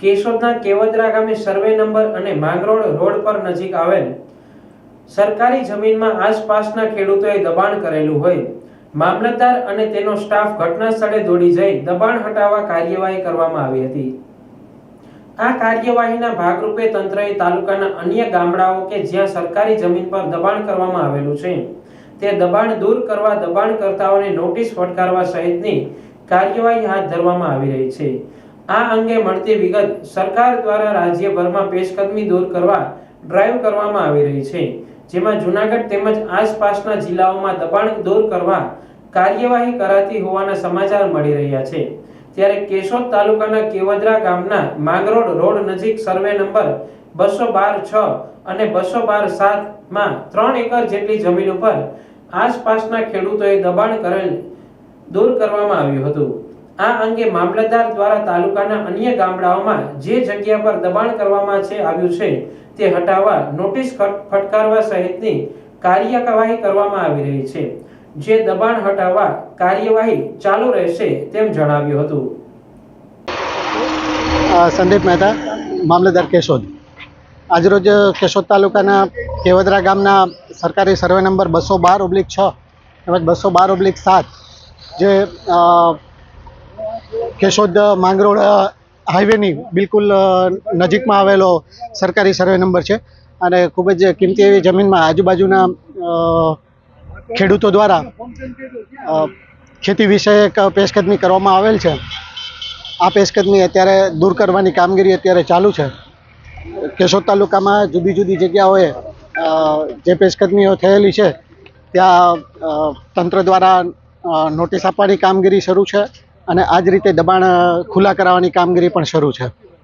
કેશોદના કેવદરા ગામે survey number અને Mangrol road પર નજીક આવેલ સરકારી જમીનમાં આસપાસના ખેડૂતોએ દબાણ કરેલું હોય મામલતદાર અને તેનો સ્ટાફ ઘટના સ્થળે દોડી જઈ દબાણ હટાવવા કાર્યવાહી કરવામાં આવી હતી। આ કાર્યવાહીના ભાગરૂપે તંત્રએ તાલુકાના અન્ય ગામડાઓ કે જ્યાં સરકારી જમીન પર દબાણ કરવામાં આવેલું છે તે દબાણ દૂર કરવા દબાણકર્તાઓને નોટિસ ફટકારવા સહિતની કાર્યવાહી હાથ ધરવામાં આવી રહી છે। આ અંગે મળતી વિગત સરકાર દ્વારા રાજ્યભરમાં પેશકદમી દૂર કરવા ડ્રાઈવ કરવામાં આવી રહી છે, જેમાં જૂનાગઢ તેમજ આસપાસના જિલ્લાઓમાં દબાણ દૂર કરવા કાર્યવાહી કરાતી હોવાના સમાચાર મળી રહ્યા છે। ત્યારે કેશોદ તાલુકાના કેવદરા ગામના માંગરોળ રોડ નજીક સર્વે નંબર 212-6 અને 212-7 માં 3 એકર જેટલી જમીન ઉપર આસપાસના ખેડૂતોએ દબાણ કરેલ દૂર કરવામાં આવ્યું હતું। આ અંગે મામલતદાર દ્વારા તાલુકાના અન્ય ગામડાઓમાં જે જગ્યા પર દબાણ કરવામાં આવ્યું છે તે હટાવવા નોટિસ ફટકારવા સહિતની કાર્યવાહી કરવામાં આવી રહી છે, જે દબાણ હટાવવા કાર્યવાહી ચાલુ રહેશે તેમ જણાવ્યું હતું। સંદીપ મહેતા, મામલતદાર કેશોદ। આજરોજ કેશોદ તાલુકાના કેવદરા ગામના સરકારી સર્વે નંબર 212/6 તેમજ 212/7 જે કેશોદ માંગરોળ હાઈવેની બિલકુલ નજીકમાં આવેલો સરકારી સર્વે નંબર છે અને ખૂબ જ કિંમતી એવી જમીનમાં આજુબાજુના ખેડૂતો દ્વારા ખેતી વિષયક પેશકદમી કરવામાં આવેલ છે। આ પેશકદમી અત્યારે દૂર કરવાની કામગીરી અત્યારે ચાલુ છે। કેશોદ તાલુકામાં જુદી જુદી જગ્યાઓએ જે પેશકદમીઓ થયેલી છે ત્યાં તંત્ર દ્વારા નોટિસ આપવાની કામગીરી શરૂ છે અને આ જ રીતે દબાણ ખુલ્લા કરાવવાની કામગીરી પણ શરૂ છે।